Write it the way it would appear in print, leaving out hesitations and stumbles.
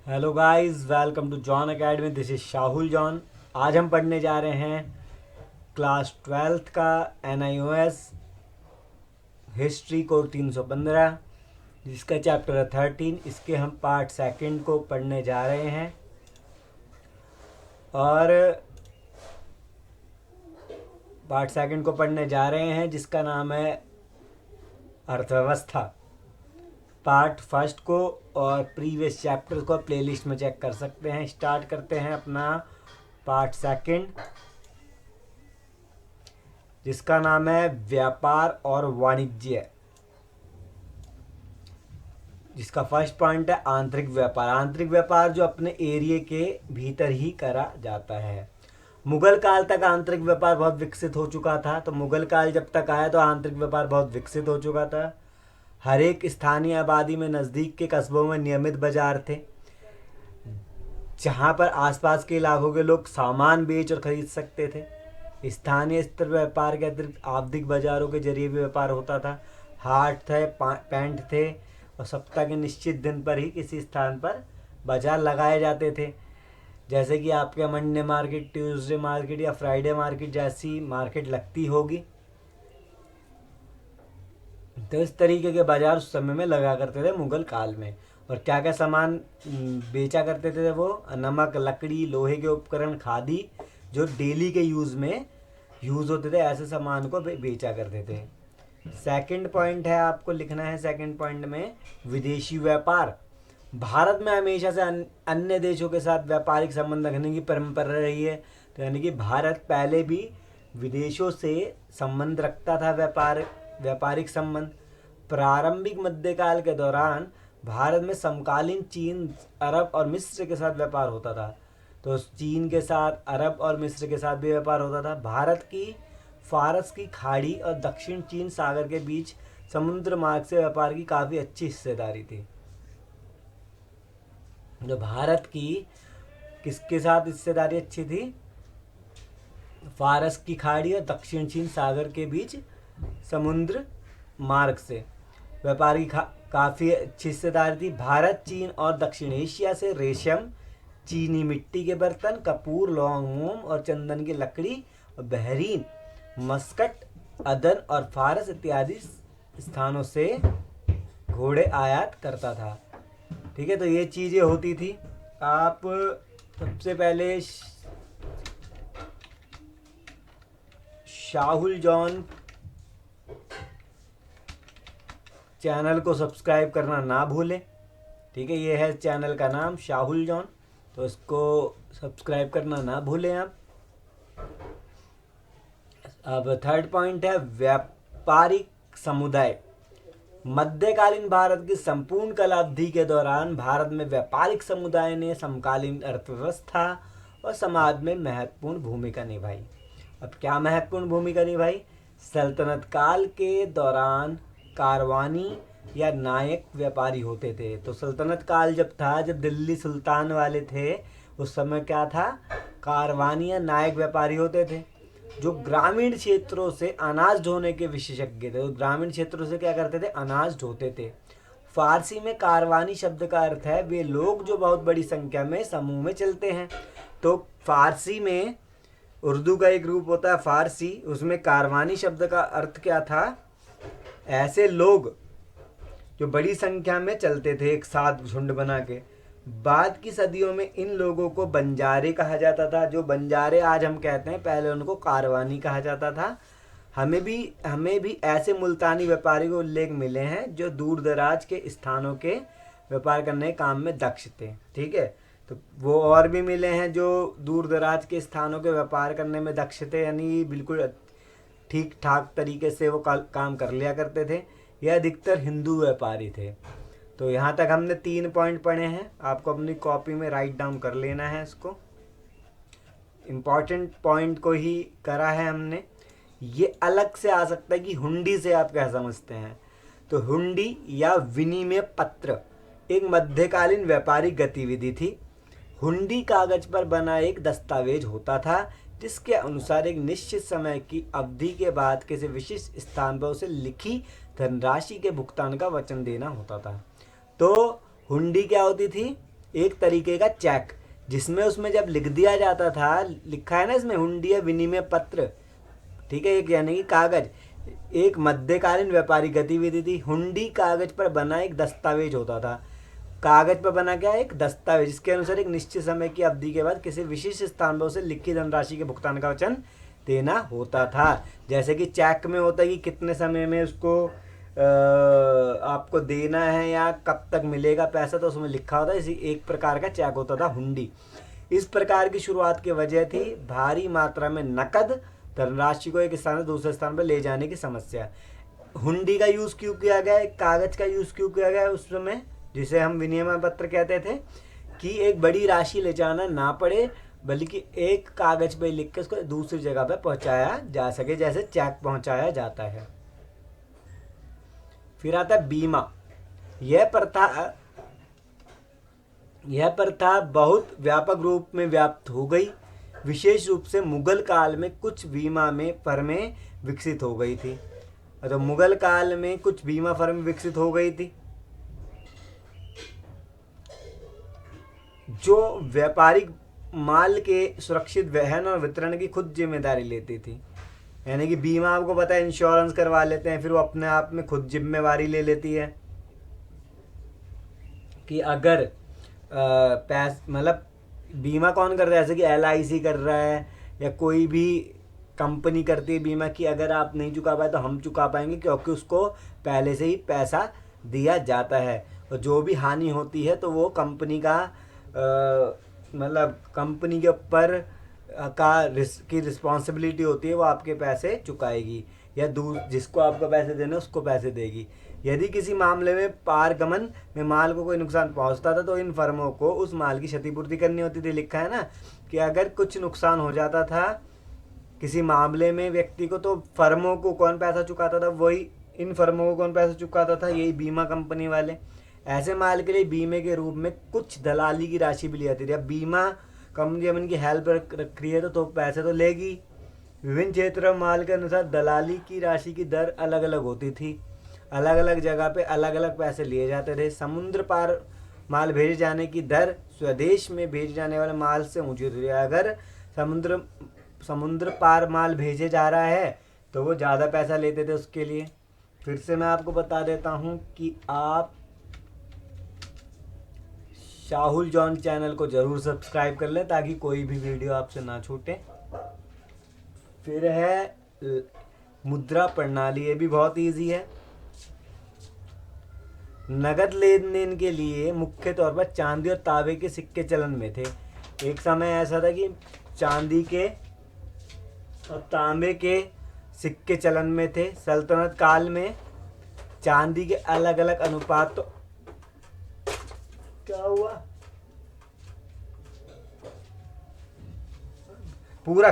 Hello guys, welcome to John academy. This is Shahul John. आज हम पढ़ने जा रहे हैं क्लास 12th का NIOS हिस्ट्री कोड 315, जिसका चैप्टर है 13। इसके हम पार्ट सेकंड को पढ़ने जा रहे हैं और जिसका नाम है अर्थव्यवस्था। पार्ट फर्स्ट को और प्रीवियस चैप्टर को प्लेलिस्ट में चेक कर सकते हैं। स्टार्ट करते हैं अपना पार्ट सेकंड, जिसका नाम है व्यापार और वाणिज्य। जिसका फर्स्ट पॉइंट है आंतरिक व्यापार। आंतरिक व्यापार जो अपने एरिया के भीतर ही करा जाता है। मुगल काल तक आंतरिक व्यापार बहुत विकसित हो चुका था। तो मुगल काल जब तक आया तो आंतरिक व्यापार बहुत विकसित हो चुका था। हर एक स्थानीय आबादी में नज़दीक के कस्बों में नियमित बाजार थे, जहाँ पर आसपास के इलाकों के लोग सामान बेच और खरीद सकते थे। स्थानीय स्तर व्यापार के अतिरिक्त आवधिक बाजारों के जरिए भी व्यापार होता था। हाट थे, पैंट थे और सप्ताह के निश्चित दिन पर ही किसी स्थान पर बाजार लगाए जाते थे। जैसे कि आपके मंडे मार्केट, ट्यूसडे मार्केट या फ्राइडे मार्केट जैसी मार्केट लगती होगी। तो इस तरीके के बाजार उस समय में लगा करते थे मुगल काल में। और क्या क्या सामान बेचा करते थे वो? नमक, लकड़ी, लोहे के उपकरण, खादी, जो डेली के यूज़ होते थे, ऐसे सामान को बेचा करते थे। सेकंड पॉइंट है, आपको लिखना है सेकंड पॉइंट में विदेशी व्यापार। भारत में हमेशा से अन्य देशों के साथ व्यापारिक संबंध रखने की परंपरा रही है। तो यानी कि भारत पहले भी विदेशों से संबंध रखता था, व्यापारिक संबंध। प्रारंभिक मध्यकाल के दौरान भारत में समकालीन चीन, अरब और मिस्र के साथ व्यापार होता था। तो चीन के साथ, अरब और मिस्र के साथ भी व्यापार होता था। भारत की फारस की खाड़ी और दक्षिण चीन सागर के बीच समुद्र मार्ग से व्यापार की काफ़ी अच्छी हिस्सेदारी थी। जो भारत की किसके साथ हिस्सेदारी अच्छी थी? फारस की खाड़ी और दक्षिण चीन सागर के बीच समुद्र मार्ग से व्यापार की काफ़ी अच्छी हिस्सेदारी थी। भारत, चीन और दक्षिण एशिया से रेशम, चीनी मिट्टी के बर्तन, कपूर, लौंग, मोम और चंदन की लकड़ी और बहरीन, मस्कट, अदन और फारस इत्यादि स्थानों से घोड़े आयात करता था। ठीक है, तो ये चीज़ें होती थी। आप सबसे पहले शाहुल जॉन चैनल को सब्सक्राइब करना ना भूलें। ठीक है, ये है चैनल का नाम, शाहुल जॉन। तो इसको सब्सक्राइब करना ना भूलें आप। अब थर्ड पॉइंट है व्यापारिक समुदाय। मध्यकालीन भारत की संपूर्ण कालावधि के दौरान भारत में व्यापारिक समुदाय ने समकालीन अर्थव्यवस्था और समाज में महत्वपूर्ण भूमिका निभाई। अब क्या महत्वपूर्ण भूमिका निभाई? सल्तनत काल के दौरान कारवानी या नायक व्यापारी होते थे। तो सल्तनत काल जब था, जब दिल्ली सुल्तान वाले थे, उस समय क्या था? कारवानी या नायक व्यापारी होते थे, जो ग्रामीण क्षेत्रों से अनाज ढोने के विशेषज्ञ थे। तो ग्रामीण क्षेत्रों से क्या करते थे? अनाज ढोते थे। फारसी में कारवानी शब्द का अर्थ है वे लोग जो बहुत बड़ी संख्या में समूह में चलते हैं। तो फारसी में उर्दू का एक रूप होता है फारसी, उसमें कारवानी शब्द का अर्थ क्या था? ऐसे लोग जो बड़ी संख्या में चलते थे एक साथ झुंड बना के। बाद की सदियों में इन लोगों को बंजारे कहा जाता था। जो बंजारे आज हम कहते हैं, पहले उनको कारवानी कहा जाता था। हमें भी ऐसे मुल्तानी व्यापारी को उल्लेख मिले हैं जो दूर दराज के स्थानों के व्यापार करने के काम में दक्ष थे। ठीक है, तो वो और भी मिले हैं जो दूर दराज के स्थानों के व्यापार करने में दक्ष थे, यानी बिल्कुल ठीक ठाक तरीके से वो काम कर लिया करते थे। यह अधिकतर हिंदू व्यापारी थे। तो यहाँ तक हमने 3 पॉइंट पढ़े हैं। आपको अपनी कॉपी में राइट डाउन कर लेना है इसको। इम्पॉर्टेंट पॉइंट को ही करा है हमने। ये अलग से आ सकता है कि हुंडी से आप क्या समझते हैं। तो हुंडी या विनिमय पत्र एक मध्यकालीन व्यापारिक गतिविधि थी। हुंडी कागज पर बना एक दस्तावेज होता था, जिसके अनुसार एक निश्चित समय की अवधि के बाद किसी विशिष्ट स्थान पर उसे लिखी धनराशि के भुगतान का वचन देना होता था। तो हुंडी क्या होती थी? एक तरीके का चेक, जिसमें उसमें जब लिख दिया जाता था, लिखा है ना इसमें हुंडी या विनिमय पत्र, ठीक है, एक यानी कि कागज, एक मध्यकालीन व्यापारिक गतिविधि थी। हुंडी कागज पर बना एक दस्तावेज होता था। कागज पर बना क्या, एक दस्तावेज, जिसके अनुसार एक निश्चित समय की अवधि के बाद किसी विशिष्ट स्थान पर उसे लिखित धनराशि के भुगतान का वचन देना होता था। जैसे कि चेक में होता है कि कितने समय में उसको आपको देना है या कब तक मिलेगा पैसा, तो उसमें लिखा होता है। इसी एक प्रकार का चेक होता था हुंडी। इस प्रकार की शुरुआत की वजह थी भारी मात्रा में नकद धनराशि को एक स्थान से दूसरे स्थान पर ले जाने की समस्या। हुंडी का यूज़ क्यों किया गया, एक कागज का यूज़ क्यों किया गया उस समय, जिसे हम विनिमय पत्र कहते थे, कि एक बड़ी राशि ले जाना ना पड़े, बल्कि एक कागज पे लिख के उसको दूसरी जगह पे पहुंचाया जा सके, जैसे चेक पहुंचाया जाता है। फिर आता है बीमा। यह प्रथा बहुत व्यापक रूप में व्याप्त हो गई। विशेष रूप से मुगल काल में कुछ बीमा में फर्में विकसित हो गई थी। तो मुगल काल में कुछ बीमा फर्म विकसित हो गई थी जो व्यापारिक माल के सुरक्षित वहन और वितरण की खुद जिम्मेदारी लेती थी। यानी कि बीमा, आपको पता है, इंश्योरेंस करवा लेते हैं, फिर वो अपने आप में खुद जिम्मेवारी ले लेती है कि अगर मतलब बीमा कौन कर रहा है, जैसे कि LIC कर रहा है या कोई भी कंपनी करती है बीमा, कि अगर आप नहीं चुका पाए तो हम चुका पाएंगे, क्योंकि उसको पहले से ही पैसा दिया जाता है। और जो भी हानि होती है तो वो कंपनी का मतलब कंपनी के ऊपर की रिस्पॉन्सिबिलिटी होती है, वो आपके पैसे चुकाएगी या जिसको आपको पैसे देने उसको पैसे देगी। यदि किसी मामले में पारगमन में माल को कोई नुकसान पहुंचता था तो इन फर्मों को उस माल की क्षतिपूर्ति करनी होती थी। लिखा है ना कि अगर कुछ नुकसान हो जाता था किसी मामले में व्यक्ति को, तो फर्मों को कौन पैसा चुकाता था, वही इन फर्मों को कौन पैसा चुकाता था, यही बीमा कंपनी वाले। ऐसे माल के लिए बीमे के रूप में कुछ दलाली की राशि भी ली जाती थी। अब बीमा कंपनी जब इनकी हेल्प रख रही है तो पैसे तो लेगी। विभिन्न क्षेत्र माल के अनुसार दलाली की राशि की दर अलग अलग होती थी। अलग अलग जगह पे अलग अलग पैसे लिए जाते थे। समुद्र पार माल भेजे जाने की दर स्वदेश में भेजे जाने वाले माल से ऊंची होती थी। अगर समुद्र पार माल भेजे जा रहा है तो वो ज़्यादा पैसा लेते थे उसके लिए। फिर से मैं आपको बता देता हूँ कि आप शाहुल जॉन चैनल को ज़रूर सब्सक्राइब कर लें ताकि कोई भी वीडियो आपसे ना छूटे। फिर है मुद्रा प्रणाली, ये भी बहुत इजी है। नगद लेन देन के लिए मुख्य तौर पर चांदी और तांबे के सिक्के चलन में थे। एक समय ऐसा था कि चांदी के और तांबे के सिक्के चलन में थे। सल्तनत काल में चांदी के अलग अलग अनुपात, तो क्या हुआ, पूरा